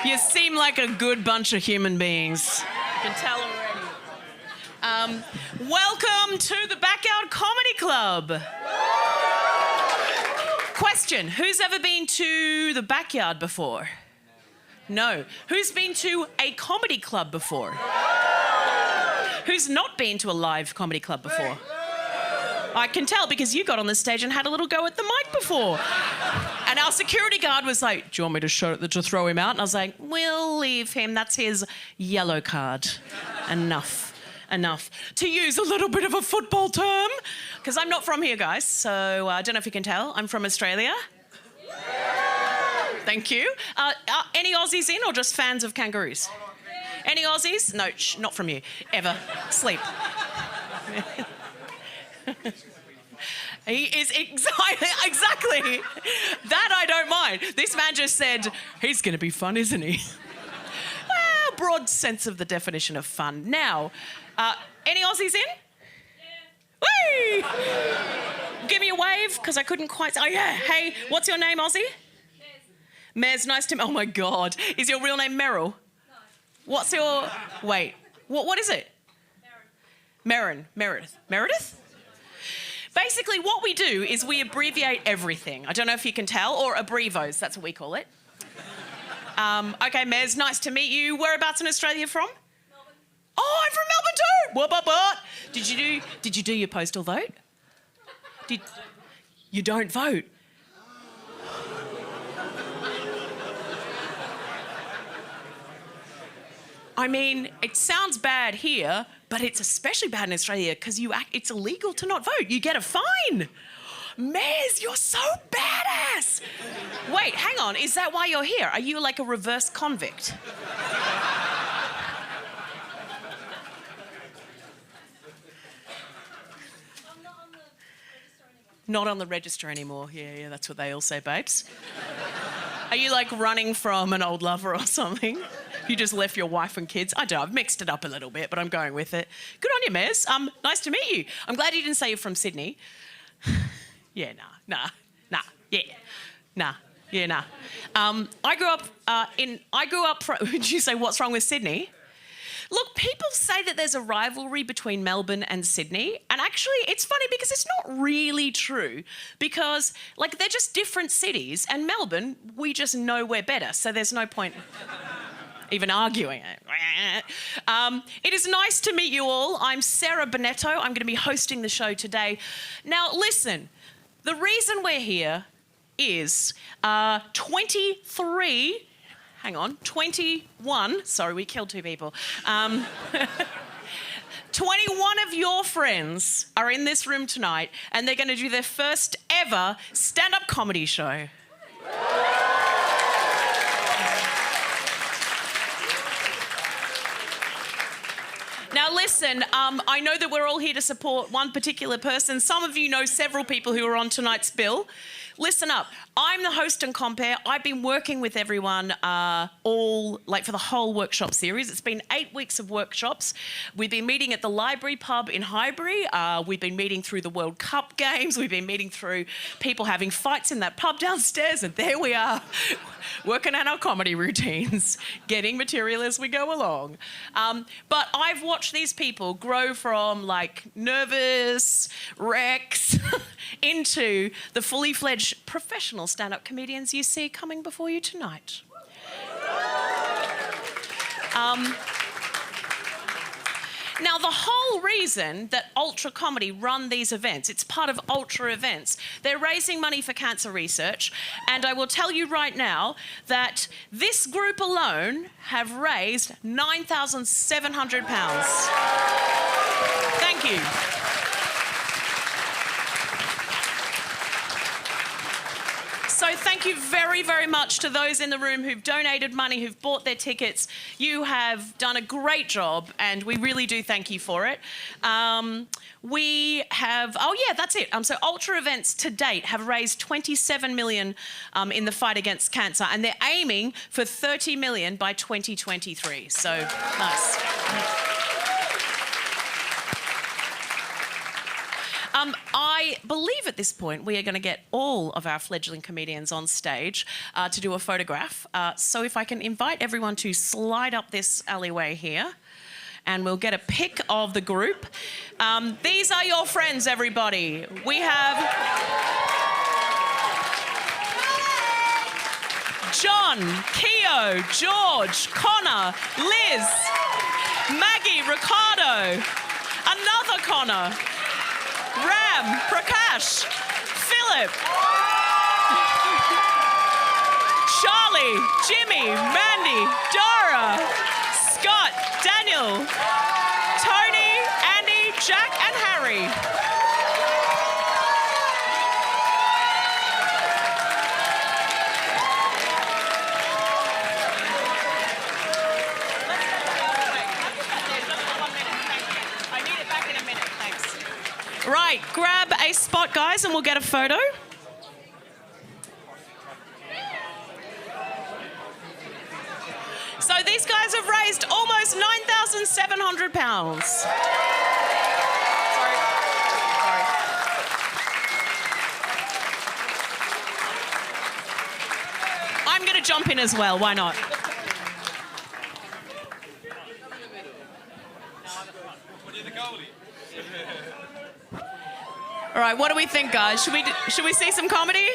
You seem like a good bunch of human beings. I can tell already. Welcome to the Backyard Comedy Club. Question, who's ever been to the Backyard before? No. Who's been to a comedy club before? Who's not been to a live comedy club before? I can tell because you got on the stage and had a little go at the mic before. And our security guard was like, do you want me to throw him out? And I was like, we'll leave him. That's his yellow card. Enough. To use a little bit of a football term, because I'm not from here, guys, so I don't know if you can tell. I'm from Australia. Thank you. Any Aussies in or just fans of kangaroos? Any Aussies? No, not from you. Ever. Sleep. He is exactly. That I don't mind. This man just said, he's going to be fun, isn't he? Well, broad sense of the definition of fun. Now, any Aussies in? Yeah. Whee! Give me a wave, because I couldn't quite... Oh, yeah. Hey, what's your name, Aussie? Mez, nice to... Oh, my God. Is your real name Meryl? No. What's your... Wait. What is it? Meredith? Basically, what we do is we abbreviate everything. I don't know if you can tell, or abrevos, that's what we call it. Okay, Mez, nice to meet you. Whereabouts in Australia from? Melbourne. Oh, I'm from Melbourne too! What? Did you do your postal vote? You don't vote? I mean, it sounds bad here, but it's especially bad in Australia because it's illegal to not vote. You get a fine. Mez, you're so badass. Wait, hang on. Is that why you're here? Are you like a reverse convict? Not on the register anymore. Yeah, that's what they all say, babes. Are you like running from an old lover or something? You just left your wife and kids? I don't know, I've mixed it up a little bit, but I'm going with it. Good on you, Mez. Nice to meet you. I'm glad you didn't say you're from Sydney. Yeah, nah. I grew up did you say what's wrong with Sydney? Look, people say that there's a rivalry between Melbourne and Sydney, and actually it's funny because it's not really true because, like, they're just different cities, and Melbourne, we just know we're better, so there's no point even arguing it. It is nice to meet you all. I'm Sarah Bonetto. I'm going to be hosting the show today. Now, listen, the reason we're here is 21, sorry, we killed two people. 21 of your friends are in this room tonight, and they're going to do their first ever stand-up comedy show. Now listen, I know that we're all here to support one particular person. Some of you know several people who are on tonight's bill. Listen up, I'm the host and compere. I've been working with everyone for the whole workshop series. It's been 8 weeks of workshops. We've been meeting at the Library Pub in Highbury. We've been meeting through the World Cup games. We've been meeting through people having fights in that pub downstairs, and there we are, working on our comedy routines, getting material as we go along. But I've watched these people grow from like nervous wrecks into the fully fledged professional stand-up comedians you see coming before you tonight. Now, the whole reason that Ultra Comedy run these events, it's part of Ultra Events. They're raising money for cancer research, and I will tell you right now that this group alone have raised £9,700. Thank you. So thank you very, very much to those in the room who've donated money, who've bought their tickets. You have done a great job, and we really do thank you for it. We have, that's it. So Ultra Events to date have raised 27 million in the fight against cancer, and they're aiming for 30 million by 2023. So nice. I believe at this point we are going to get all of our fledgling comedians on stage to do a photograph. So if I can invite everyone to slide up this alleyway here, and we'll get a pic of the group. These are your friends, everybody. We have John, Keo, George, Connor, Liz, Maggie, Ricardo, another Connor, Ram, Prakash, Philip, Charlie, Jimmy, Randy, Dora, Scott, Daniel, Tony, Andy, Jack and Harry. Right, grab a spot, guys, and we'll get a photo. So these guys have raised almost £9,700. Sorry. I'm going to jump in as well, why not? All right, what do we think, guys? Should we see some comedy?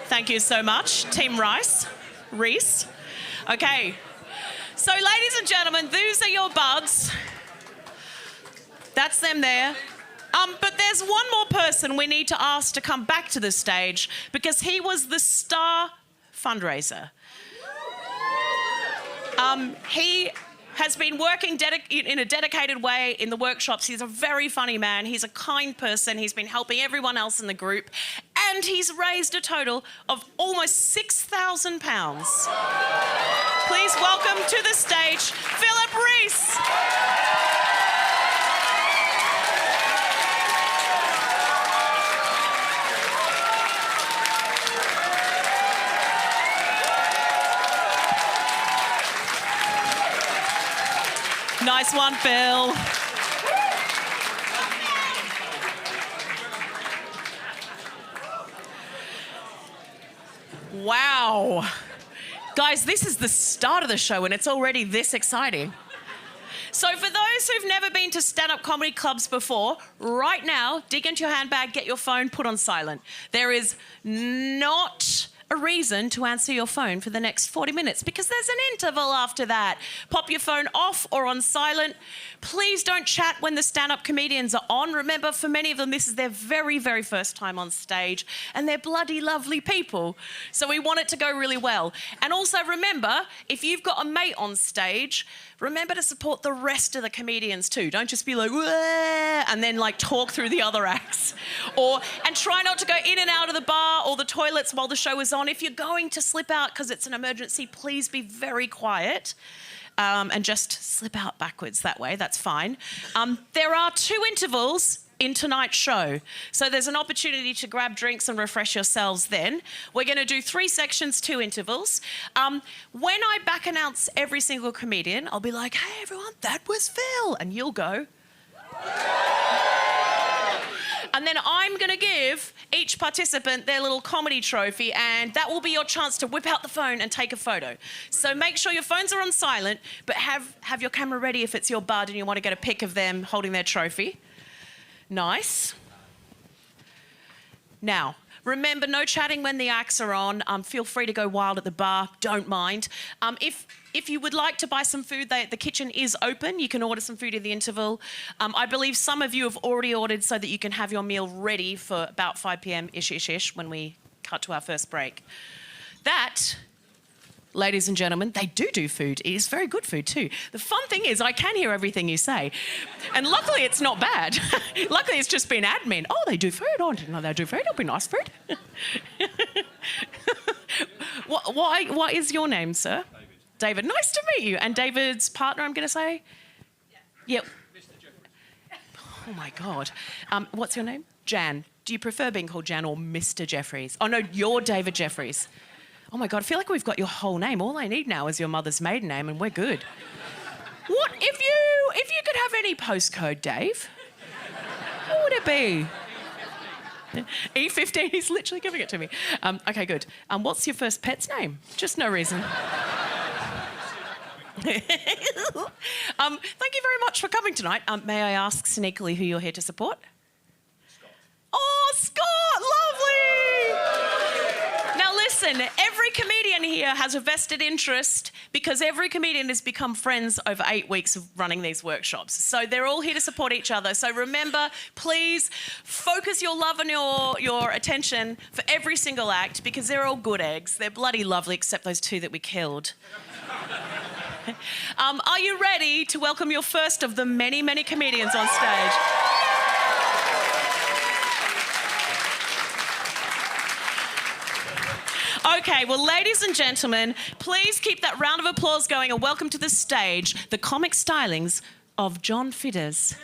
Thank you so much, Team Reese. Okay, so ladies and gentlemen, these are your buds. That's them there. But there's one more person we need to ask to come back to the stage because he was the star fundraiser. He has been working in a dedicated way in the workshops. He's a very funny man. He's a kind person. He's been helping everyone else in the group. And he's raised a total of almost £6,000. Please welcome to the stage, Philip Reese. Nice one, Phil. Wow. Guys, this is the start of the show and it's already this exciting. So for those who've never been to stand-up comedy clubs before, right now, dig into your handbag, get your phone, put on silent. There is not a reason to answer your phone for the next 40 minutes because there's an interval after that. Pop your phone off or on silent. Please don't chat when the stand-up comedians are on. Remember, for many of them, this is their very, very first time on stage and they're bloody lovely people. So we want it to go really well. And also remember, if you've got a mate on stage, remember to support the rest of the comedians too. Don't just be like, wah, and then like talk through the other acts. And try not to go in and out of the bar or the toilets while the show is on. If you're going to slip out because it's an emergency, please be very quiet and just slip out backwards that way. That's fine. There are 2 intervals in tonight's show. So there's an opportunity to grab drinks and refresh yourselves then. We're going to do 3 sections, 2 intervals. When I back announce every single comedian, I'll be like, hey, everyone, that was Phil. And you'll go. And then I'm going to give each participant their little comedy trophy, and that will be your chance to whip out the phone and take a photo. So make sure your phones are on silent, but have your camera ready if it's your bud and you want to get a pic of them holding their trophy. Nice. Now, remember, no chatting when the acts are on. Feel free to go wild at the bar. Don't mind. If you would like to buy some food, the kitchen is open. You can order some food in the interval. I believe some of you have already ordered so that you can have your meal ready for about 5 p.m. ish when we cut to our first break. That ladies and gentlemen, they do food. It is very good food too. The fun thing is I can hear everything you say. And luckily it's not bad. Luckily it's just been admin. Oh, they do food. Oh, I didn't know they do food. It'll be nice food. What is your name, sir? David. Nice to meet you. And David's partner, I'm going to say? Yeah. Yep. Oh, my God. What's your name? Jan. Do you prefer being called Jan or Mr. Jeffries? Oh, no, you're David Jeffries. Oh, my God, I feel like we've got your whole name. All I need now is your mother's maiden name and we're good. What if you could have any postcode, Dave? What would it be? E15, he's literally giving it to me. Okay, good. What's your first pet's name? Just no reason. Thank you very much for coming tonight. May I ask sneakily who you're here to support? Scott. Oh, Scott, lovely! Now listen, every comedian here has a vested interest because every comedian has become friends over 8 weeks of running these workshops. So they're all here to support each other. So remember, please focus your love and your attention for every single act because they're all good eggs. They're bloody lovely, except those 2 that we killed. Are you ready to welcome your first of the many, many comedians on stage? Okay, well, ladies and gentlemen, please keep that round of applause going and welcome to the stage the comic stylings of John Fidders.